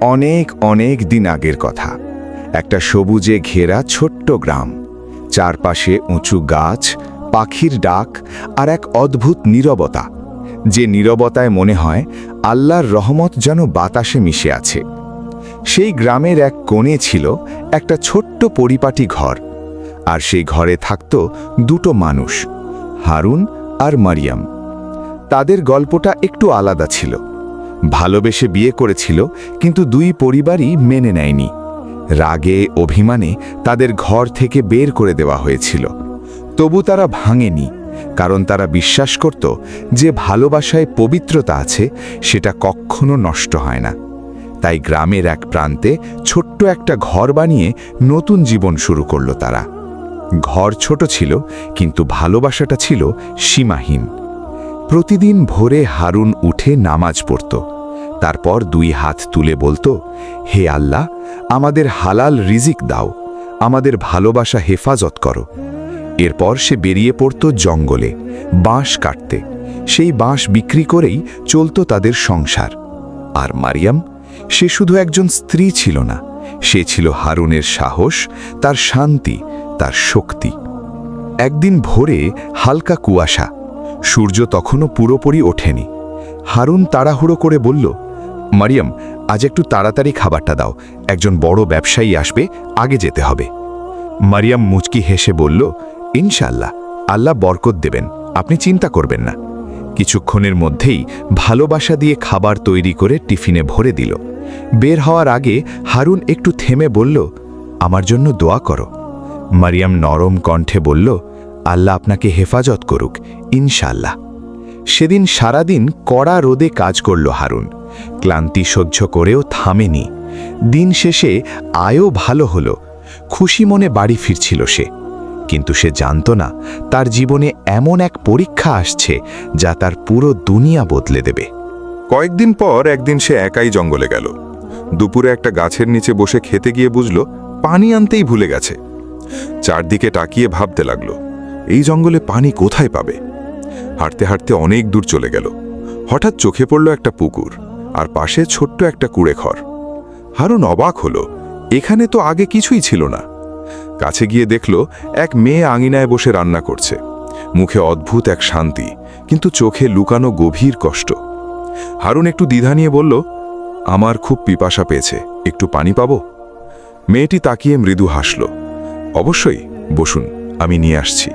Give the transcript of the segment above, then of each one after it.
অনেক অনেক দিন আগের কথা। একটা সবুজে ঘেরা ছোট্ট গ্রাম, চারপাশে উঁচু গাছ, পাখির ডাক আর এক অদ্ভুত নীরবতা, যে নীরবতায় মনে হয় আল্লাহর রহমত যেন বাতাসে মিশে আছে। সেই গ্রামের এক কোণে ছিল একটা ছোট্ট পরিপাটি ঘর, আর সেই ঘরে থাকত দুটো মানুষ, হারুন আর মারিয়াম। তাদের গল্পটা একটু আলাদা ছিল। ভালোবেসে বিয়ে করেছিল, কিন্তু দুই পরিবারই মেনে নেয়নি। রাগে অভিমানে তাদের ঘর থেকে বের করে দেওয়া হয়েছিল। তবু তারা ভাঙেনি, কারণ তারা বিশ্বাস করত যে ভালোবাসায় পবিত্রতা আছে, সেটা কখনো নষ্ট হয় না। তাই গ্রামের এক প্রান্তে ছোট্ট একটা ঘর বানিয়ে নতুন জীবন শুরু করল তারা। ঘর ছোট ছিল, কিন্তু ভালোবাসাটা ছিল সীমাহীন। প্রতিদিন ভোরে হারুন উঠে নামাজ পড়ত, তারপর দুই হাত তুলে বলতো, হে আল্লাহ, আমাদের হালাল রিজিক দাও, আমাদের ভালোবাসা হেফাজত করো। এরপর সে বেরিয়ে পড়ত জঙ্গলে বাঁশ কাটতে। সেই বাঁশ বিক্রি করেই চলত তাদের সংসার। আর মারিয়াম, সে শুধু একজন স্ত্রী ছিল না, সে ছিল হারুনের সাহস, তার শান্তি, তার শক্তি। একদিন ভোরে হালকা কুয়াশা, সূর্য তখনও পুরোপুরি ওঠেনি। হারুন তাড়াহুড়ো করে বলল, মারিয়াম, আজ একটু তাড়াতাড়ি খাবারটা দাও, একজন বড় ব্যবসায়ী আসবে, আগে যেতে হবে। মারিয়াম মুচকি হেসে বলল, ইনশাআল্লাহ, আল্লাহ বরকত দেবেন, আপনি চিন্তা করবেন না। কিছুক্ষণের মধ্যেই ভালোবাসা দিয়ে খাবার তৈরি করে টিফিনে ভরে দিল। বের হওয়ার আগে হারুন একটু থেমে বলল, আমার জন্য দোয়া করো। মারিয়াম নরম কণ্ঠে বলল, আল্লাহ আপনাকে হেফাজত করুক, ইনশাআল্লাহ। সেদিন সারাদিন কড়া রোদে কাজ করল হারুন, ক্লান্তি সহ্য করেও থামেনি। দিন শেষে আয়ও ভালো হলো, খুশি মনে বাড়ি ফিরছিল সে। কিন্তু সে জানত না, তার জীবনে এমন এক পরীক্ষা আসছে যা তার পুরো দুনিয়া বদলে দেবে। কয়েকদিন পর একদিন সে একাই জঙ্গলে গেল। দুপুরে একটা গাছের নিচে বসে খেতে গিয়ে বুঝল পানি আনতেই ভুলে গেছে। চারদিকে তাকিয়ে ভাবতে লাগলো, এই জঙ্গলে পানি কোথায় পাবে। হাঁটতে হাঁটতে অনেক দূর চলে গেল। হঠাৎ চোখে পড়ল একটা পুকুর, আর পাশে ছোট্ট একটা কুঁড়েঘর। হারুন অবাক হলো, এখানে তো আগে কিছুই ছিল না। কাছে গিয়ে দেখল এক মেয়ে আঙিনায় বসে রান্না করছে, মুখে অদ্ভুত এক শান্তি, কিন্তু চোখে লুকানো গভীর কষ্ট। হারুন একটু দ্বিধা নিয়ে বলল, আমার খুব পিপাসা পেয়েছে, একটু পানি পাবো? মেয়েটি তাকিয়ে মৃদু হাসল, অবশ্যই, বসুন, আমি নিয়ে আসছি।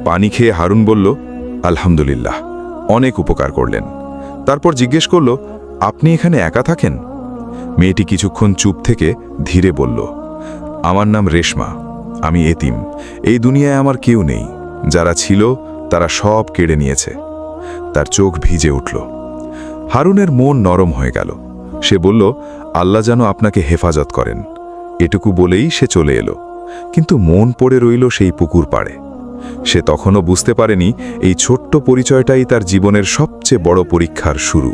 পানি খেয়ে হারুন বলল, আলহামদুলিল্লাহ, অনেক উপকার করলেন। তারপর জিজ্ঞেস করল, আপনি এখানে একা থাকেন? মেয়েটি কিছুক্ষণ চুপ থেকে ধীরে বলল, আমার নাম রেশমা, আমি এতিম, এই দুনিয়ায় আমার কেউ নেই, যারা ছিল তারা সব কেড়ে নিয়েছে। তার চোখ ভিজে উঠল। হারুনের মন নরম হয়ে গেল। সে বলল, আল্লাহ যেন আপনাকে হেফাজত করেন। এটুকু বলেই সে চলে এলো, কিন্তু মন পড়ে রইল সেই পুকুর পাড়ে। সে তখনও বুঝতে পারেনি এই ছোট্ট পরিচয়টাই তার জীবনের সবচেয়ে বড় পরীক্ষার শুরু।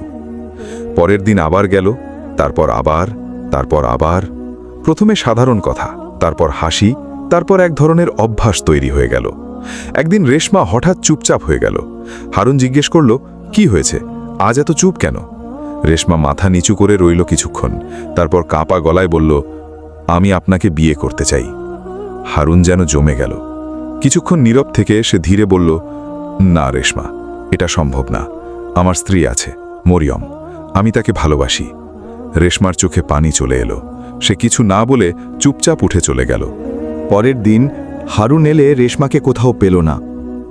পরের দিন আবার গেল, তারপর আবার। প্রথমে সাধারণ কথা, তারপর হাসি, তারপর এক ধরনের অভ্যাস তৈরি হয়ে গেল। একদিন রেশমা হঠাৎ চুপচাপ হয়ে গেল। হারুন জিজ্ঞেস করল, কি হয়েছে, আজ এত চুপ কেন? রেশমা মাথা নিচু করে রইল কিছুক্ষণ, তারপর কাঁপা গলায় বলল, আমি আপনাকে বিয়ে করতে চাই। হারুন যেন জমে গেল। কিছুক্ষণ নীরব থেকে সে ধীরে বলল, না রেশমা, এটা সম্ভব না, আমার স্ত্রী আছে, মরিয়ম, আমি তাকে ভালোবাসি। রেশমার চোখে পানি চলে এলো। সে কিছু না বলে চুপচাপ উঠে চলে গেল। পরের দিন হারুন এলে রেশমাকে কোথাও পেল না।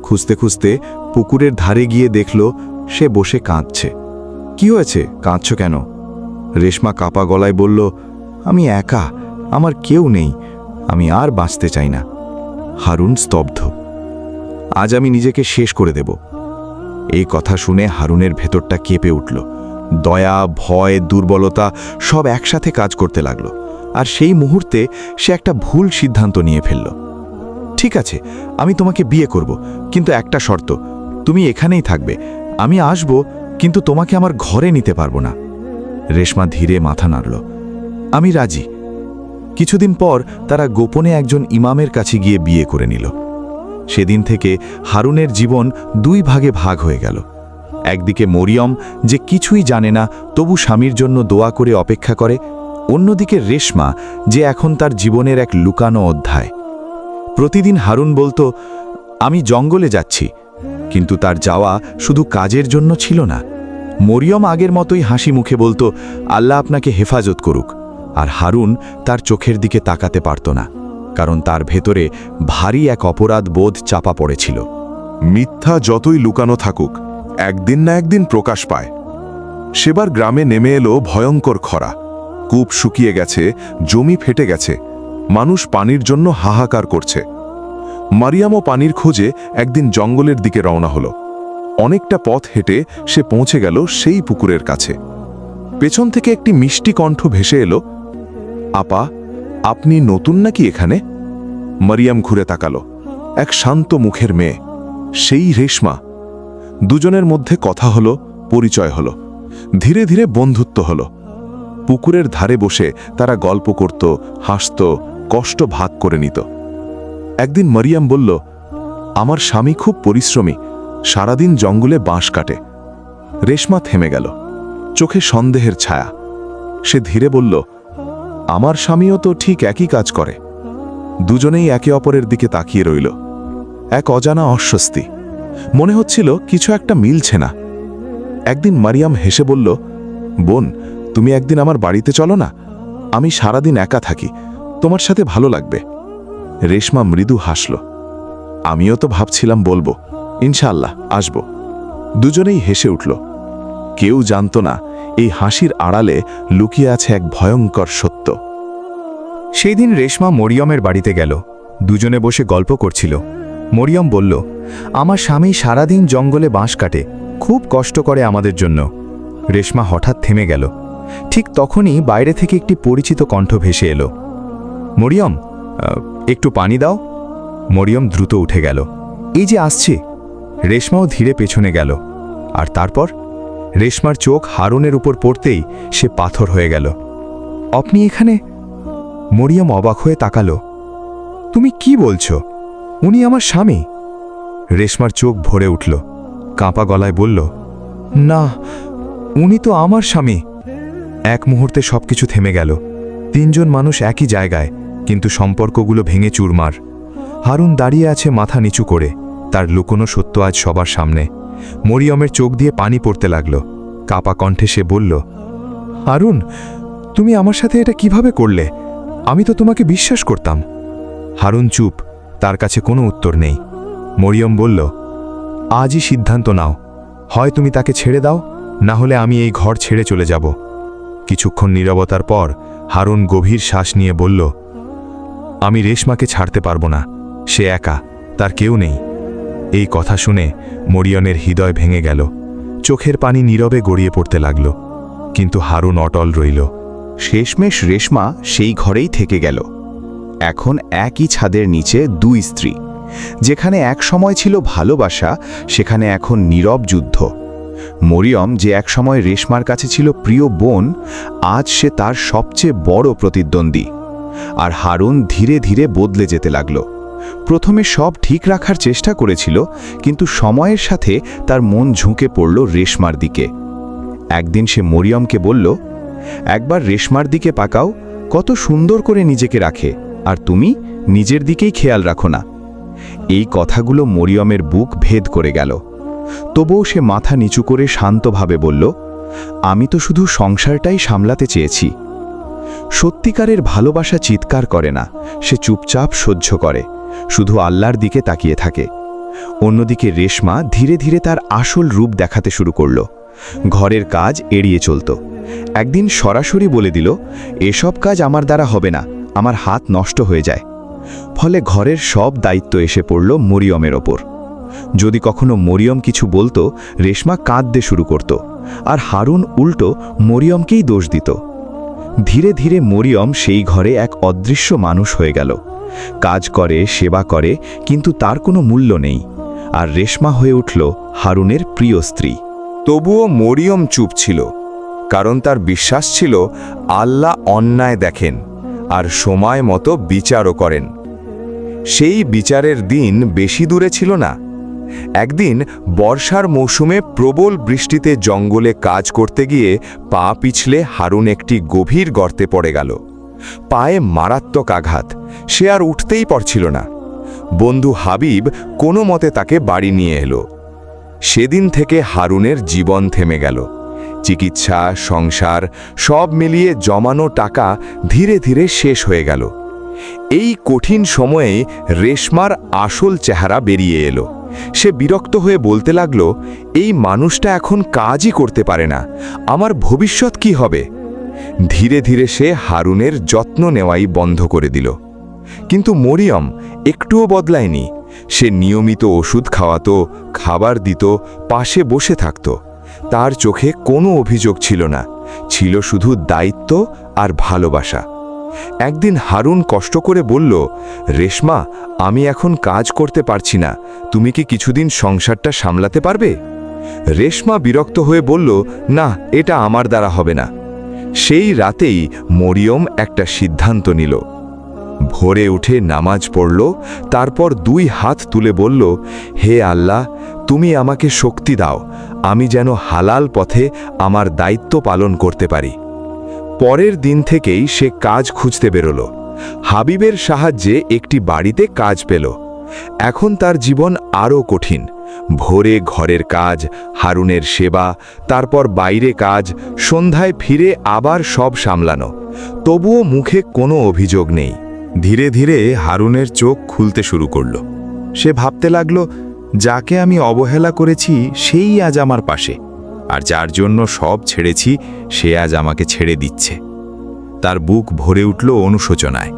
খুঁজতে খুঁজতে পুকুরের ধারে গিয়ে দেখল সে বসে কাঁদছে। কি হয়েছে, কাঁদছ কেন? রেশমা কাঁপা গলায় বলল, আমি একা, আমার কেউ নেই, আমি আর বাঁচতে চাই না। হারুন স্তব্ধ। আজ আমি নিজেকে শেষ করে দেব। এই কথা শুনে হারুনের ভেতরটা কেঁপে উঠল। দয়া, ভয়, দুর্বলতা সব একসাথে কাজ করতে লাগলো। আর সেই মুহূর্তে সে একটা ভুল সিদ্ধান্ত নিয়ে ফেলল। ঠিক আছে, আমি তোমাকে বিয়ে করব, কিন্তু একটা শর্ত, তুমি এখানেই থাকবে। আমি আসব, কিন্তু তোমাকে আমার ঘরে নিতে পারবো না। রেশমা ধীরে মাথা নাড়ল, আমি রাজি। কিছুদিন পর তারা গোপনে একজন ইমামের কাছে গিয়ে বিয়ে করে নিল। সেদিন থেকে হারুনের জীবন দুই ভাগে ভাগ হয়ে গেল। একদিকে মরিয়ম যে কিছুই জানে না তবু স্বামীর জন্য দোয়া করে অপেক্ষা করে, অন্যদিকে রেশমা যে এখন তার জীবনের এক লুকানো অধ্যায়। প্রতিদিন হারুন বলতো, আমি জঙ্গলে যাচ্ছি, কিন্তু তার যাওয়া শুধু কাজের জন্য ছিল না। মরিয়ম আগের মতোই হাসি মুখে বলতো, আল্লাহ আপনাকে হেফাজত করুক, আর হারুন তার চোখের দিকে তাকাতে পারত না, কারণ তার ভেতরে ভারী এক অপরাধ বোধ চাপা পড়েছিল। মিথ্যা যতই লুকানো থাকুক, একদিন না একদিন প্রকাশ পায়। সেবার গ্রামে নেমে এলো ভয়ঙ্কর খরা। কূপ শুকিয়ে গেছে, জমি ফেটে গেছে, মানুষ পানির জন্য হাহাকার করছে। মারিয়ামও পানির খোঁজে একদিন জঙ্গলের দিকে রওনা হলো। অনেকটা পথ হেঁটে সে পৌঁছে গেল সেই পুকুরের কাছে। পেছন থেকে একটি মিষ্টি কণ্ঠ ভেসে এলো, আপা, আপনি নতুন নাকি এখানে? মারিয়াম ঘুরে তাকালো। এক শান্ত মুখের মেয়ে, সেই রেশমা। দুজনের মধ্যে কথা হলো, পরিচয় হলো, ধীরে ধীরে বন্ধুত্ব হলো। পুকুরের ধারে বসে তারা গল্প করত, হাসত, কষ্ট ভাগ করে নিত। একদিন মারিয়াম বলল, আমার স্বামী খুব পরিশ্রমী, সারাদিন জঙ্গলে বাঁশ কাটে। রেশমা থেমে গেল, চোখে সন্দেহের ছায়া। সে ধীরে বলল, আমার স্বামীও তো ঠিক একই কাজ করে। দুজনেই একে অপরের দিকে তাকিয়ে রইল। এক অজানা অস্বস্তি, মনে হচ্ছিল কিছু একটা মিলছে না। একদিন মারিয়াম হেসে বলল, বোন, তুমি একদিন আমার বাড়িতে চলো না, আমি সারাদিন একা থাকি, তোমার সাথে ভালো লাগবে। রেশমা মৃদু হাসল, আমিও তো ভাবছিলাম বলবো, ইনশাআল্লাহ আসব। দুজনেই হেসে উঠল। কেউ জানত না এই হাসির আড়ালে লুকিয়ে আছে এক ভয়ঙ্কর সত্য। সেই দিন রেশমা মরিয়মের বাড়িতে গেল। দুজনে বসে গল্প করছিল। মরিয়ম বলল, আমার স্বামী সারাদিন জঙ্গলে বাঁশ কাটে, খুব কষ্ট করে আমাদের জন্য। রেশমা হঠাৎ থেমে গেল। ঠিক তখনই বাইরে থেকে একটি পরিচিত কণ্ঠ ভেসে এলো, মরিয়ম, একটু পানি দাও। মরিয়ম দ্রুত উঠে গেল, এই যে আসছি। রেশমাও ধীরে পেছনে গেল। আর তারপর রেশমার চোখ হারুনের উপর পড়তেই সে পাথর হয়ে গেল। আপনি এখানে? মরিয়ম অবাক হয়ে তাকালো। তুমি কি বলছো? উনি আমার স্বামী। রেশমার চোখ ভরে উঠল, কাঁপা গলায় বলল, না, উনি তো আমার স্বামী। এক মুহূর্তে সবকিছু থেমে গেল। তিনজন মানুষ একই জায়গায়, কিন্তু সম্পর্কগুলো ভেঙে চুরমার। হারুন দাঁড়িয়ে আছে মাথা নিচু করে, তার লুকোনো সত্য আজ সবার সামনে। মরিয়মের চোখ দিয়ে পানি পড়তে লাগল। কাপা কণ্ঠে সে বলল, হারুন, তুমি আমার সাথে এটা কিভাবে করলে? আমি তো তোমাকে বিশ্বাস করতাম। হারুন চুপ, তার কাছে কোনো উত্তর নেই। মরিয়ম বলল, আজই সিদ্ধান্ত নাও, হয় তুমি তাকে ছেড়ে দাও, না হলে আমি এই ঘর ছেড়ে চলে যাব। কিছুক্ষণ নীরবতার পর হারুন গভীর শ্বাস নিয়ে বলল, আমি রেশমাকে ছাড়তে পারবো না, সে একা, তার কেউ নেই। এই কথা শুনে মরিয়মের হৃদয় ভেঙে গেল। চোখের পানি নীরবে গড়িয়ে পড়তে লাগল, কিন্তু হারুন অটল রইল। শেষমেশ রেশমা সেই ঘরেই থেকে গেল। এখন একই ছাদের নিচে দুই স্ত্রী। যেখানে এক সময় ছিল ভালোবাসা, সেখানে এখন নীরব যুদ্ধ। মরিয়ম যে এক সময় রেশমার কাছে ছিল প্রিয় বোন, আজ সে তার সবচেয়ে বড় প্রতিদ্বন্দ্বী। আর হারুন ধীরে ধীরে বদলে যেতে লাগল। প্রথমে সব ঠিক রাখার চেষ্টা করেছিল, কিন্তু সময়ের সাথে তার মন ঝুঁকে পড়ল রেশমার দিকে। একদিন সে মরিয়মকে বলল, একবার রেশমার দিকে পাকাও, কত সুন্দর করে নিজেকে রাখে, আর তুমি নিজের দিকেই খেয়াল রাখো না। এই কথাগুলো মরিয়মের বুক ভেদ করে গেল। তবুও সে মাথা নিচু করে শান্তভাবে বলল, আমি তো শুধু সংসারটাই সামলাতে চেয়েছি। সত্যিকারের ভালোবাসা চিৎকার করে না, সে চুপচাপ সহ্য করে, শুধু আল্লাহর দিকে তাকিয়ে থাকে। অন্যদিকে রেশমা ধীরে ধীরে তার আসল রূপ দেখাতে শুরু করল। ঘরের কাজ এড়িয়ে চলত। একদিন সরাসরি বলে দিল, এসব কাজ আমার দ্বারা হবে না, আমার হাত নষ্ট হয়ে যায়। ফলে ঘরের সব দায়িত্ব এসে পড়ল মরিয়মের ওপর। যদি কখনো মরিয়ম কিছু বলতো, রেশমা কাঁদতে শুরু করত, আর হারুন উল্টো মরিয়মকেই দোষ দিত। ধীরে ধীরে মরিয়ম সেই ঘরে এক অদৃশ্য মানুষ হয়ে গেল। কাজ করে, সেবা করে, কিন্তু তার কোনো মূল্য নেই। আর রেশমা হয়ে উঠল হারুনের প্রিয় স্ত্রী। তবুও মরিয়ম চুপ ছিল, কারণ তার বিশ্বাস ছিল আল্লাহ অন্যায় দেখেন আর সময় মতো বিচারও করেন। সেই বিচারের দিন বেশি দূরে ছিল না। একদিন বর্ষার মৌসুমে প্রবল বৃষ্টিতে জঙ্গলে কাজ করতে গিয়ে পা পিছলে হারুন একটি গভীর গর্তে পড়ে গেল। পায়ে মারাত্মক আঘাত, সে আর উঠতেই পারছিল না। বন্ধু হাবিব কোনো মতে তাকে বাড়ি নিয়ে এলো। সেদিন থেকে হারুনের জীবন থেমে গেল। চিকিৎসা, সংসার সব মিলিয়ে জমানো টাকা ধীরে ধীরে শেষ হয়ে গেল। এই কঠিন সময়ে রেশমার আসল চেহারা বেরিয়ে এলো। সে বিরক্ত হয়ে বলতে লাগলো, এই মানুষটা এখন কাজই করতে পারে না, আমার ভবিষ্যৎ কি হবে? ধীরে ধীরে সে হারুনের যত্ন নেওয়াই বন্ধ করে দিল। কিন্তু মরিয়ম একটুও বদলায়নি। সে নিয়মিত ওষুধ খাওয়াতো, খাবার দিত, পাশে বসে থাকত। তার চোখে কোনো অভিযোগ ছিল না, ছিল শুধু দায়িত্ব আর ভালোবাসা। একদিন হারুন কষ্ট করে বলল, রেশমা, আমি এখন কাজ করতে পারছি না, তুমি কি কিছুদিন সংসারটা সামলাতে পারবে? রেশমা বিরক্ত হয়ে বলল, না, এটা আমার দ্বারা হবে না। সেই রাতেই মরিয়ম একটা সিদ্ধান্ত নিল। ভোরে উঠে নামাজ পড়ল, তারপর 2 হাত তুলে বলল, হে আল্লাহ, তুমি আমাকে শক্তি দাও, আমি যেন হালাল পথে আমার দায়িত্ব পালন করতে পারি। পরের দিন থেকেই সে কাজ খুঁজতে বেরোল। হাবিবের সাহায্যে একটি বাড়িতে কাজ পেল। এখন তার জীবন আরও কঠিন। ভোরে ঘরের কাজ, হারুনের সেবা, তারপর বাইরে কাজ, সন্ধ্যায় ফিরে আবার সব সামলানো। তবুও মুখে কোনো অভিযোগ নেই। ধীরে ধীরে হারুনের চোখ খুলতে শুরু করল। সে ভাবতে লাগল, যাকে আমি অবহেলা করেছি সেই আজ আমার পাশে, আর যার জন্য সব ছেড়েছি সে আজ আমাকে ছেড়ে দিচ্ছে। তার বুক ভরে উঠল অনুশোচনায়।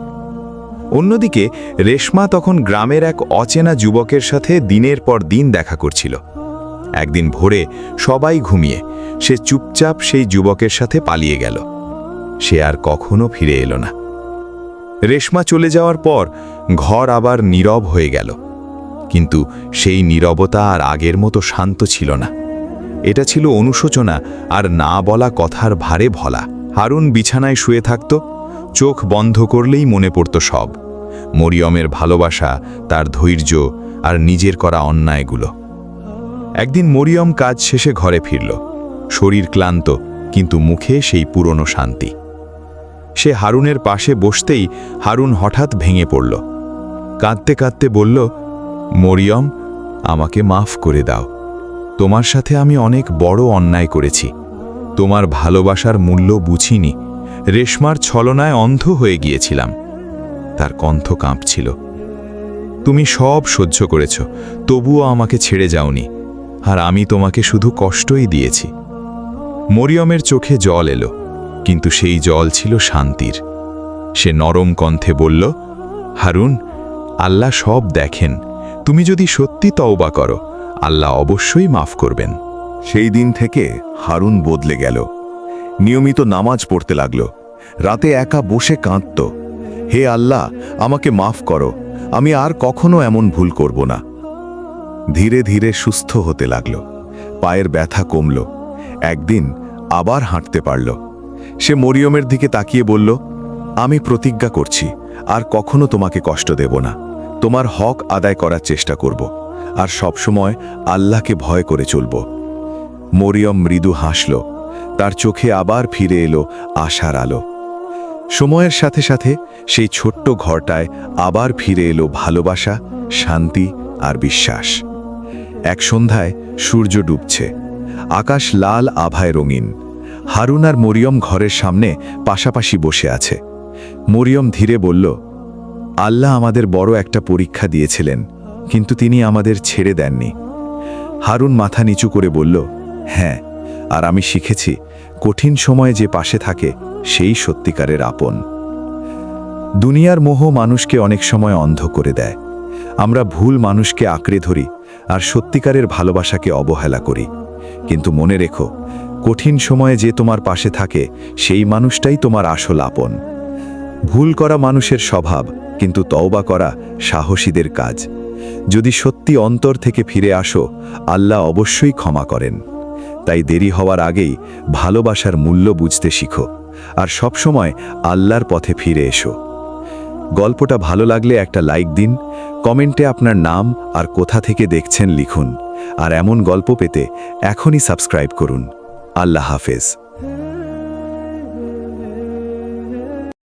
অন্যদিকে রেশমা তখন গ্রামের এক অচেনা যুবকের সাথে দিনের পর দিন দেখা করছিল। একদিন ভোরে সবাই ঘুমিয়ে সে চুপচাপ সেই যুবকের সাথে পালিয়ে গেল। সে আর কখনো ফিরে এলো না। রেশমা চলে যাওয়ার পর ঘর আবার নীরব হয়ে গেল, কিন্তু সেই নীরবতা আর আগের মতো শান্ত ছিল না। এটা ছিল অনুশোচনা আর না বলা কথার ভারে ভলা। হারুন বিছানায় শুয়ে থাকত, চোখ বন্ধ করলেই মনে পড়ত সব, মরিয়মের ভালোবাসা, তার ধৈর্য আর নিজের করা অন্যায়গুলো। একদিন মরিয়ম কাজ শেষে ঘরে ফিরল, শরীর ক্লান্ত, কিন্তু মুখে সেই পুরনো শান্তি। সে হারুনের পাশে বসতেই হারুন হঠাৎ ভেঙে পড়ল। কাঁদতে কাঁদতে বলল, মরিয়ম, আমাকে মাফ করে দাও। তোমার সাথে আমি অনেক বড় অন্যায় করেছি। তোমার ভালোবাসার মূল্য বুঝিনি, রেশমার ছলনায় অন্ধ হয়ে গিয়েছিলাম। তার কণ্ঠ কাঁপছিল। তুমি সব সহ্য করেছ, তবুও আমাকে ছেড়ে যাওনি, আর আমি তোমাকে শুধু কষ্টই দিয়েছি। মরিয়মের চোখে জল এলো, কিন্তু সেই জল ছিল শান্তির। সে নরম কণ্ঠে বলল, হারুন, আল্লাহ সব দেখেন, তুমি যদি সত্যি তওবা করো, আল্লাহ অবশ্যই মাফ করবেন। সেই দিন থেকে হারুন বদলে গেল। নিয়মিত নামাজ পড়তে লাগল, রাতে একা বসে কাঁদত, হে আল্লাহ, আমাকে মাফ করো, আমি আর কখনো এমন ভুল করব না। ধীরে ধীরে সুস্থ হতে লাগল, পায়ের ব্যথা কমল, একদিন আবার হাঁটতে পারল। সে মরিয়মের দিকে তাকিয়ে বলল, আমি প্রতিজ্ঞা করছি আর কখনো তোমাকে কষ্ট দেব না, তোমার হক আদায় করার চেষ্টা করব, আর সবসময় আল্লাহকে ভয় করে চলব। মরিয়ম মৃদু হাসল, তার চোখে আবার ফিরে এলো আশার আলো। সময়ের সাথে সাথে সেই ছোট্ট ঘরটায় আবার ফিরে এলো ভালোবাসা, শান্তি আর বিশ্বাস। এক সন্ধ্যায় সূর্য ডুবছে, আকাশ লাল আভায় রঙিন। হারুন আর মরিয়ম ঘরের সামনে পাশাপাশি বসে আছে। মরিয়ম ধীরে বলল, আল্লাহ আমাদের বড় একটা পরীক্ষা দিয়েছিলেন, কিন্তু তিনি আমাদের ছেড়ে দেননি। হারুন মাথা নিচু করে বলল, হ্যাঁ, আর আমি শিখেছি কঠিন সময়ে যে পাশে থাকে সেই সত্যিকারের আপন। দুনিয়ার মোহ মানুষকে অনেক সময় অন্ধ করে দেয়। আমরা ভুল মানুষকে আঁকড়ে ধরি আর সত্যিকারের ভালোবাসাকে অবহেলা করি। কিন্তু মনে রেখো, কঠিন সময়ে যে তোমার পাশে থাকে সেই মানুষটাই তোমার আসল আপন। ভুল করা মানুষের স্বভাব, কিন্তু তওবা করা সাহসীদের কাজ। যদি সত্যি অন্তর থেকে ফিরে আসো, আল্লাহ অবশ্যই ক্ষমা করেন। তাই দেরি হওয়ার আগেই ভালোবাসার মূল্য বুঝতে শিখো, আর সবসময় আল্লাহর পথে ফিরে এসো। গল্পটা ভালো লাগলে একটা লাইক দিন, কমেন্টে আপনার নাম আর কোথা থেকে দেখছেন লিখুন। আর এমন গল্প পেতে এখনই সাবস্ক্রাইব করুন। আল্লাহ হাফেজ।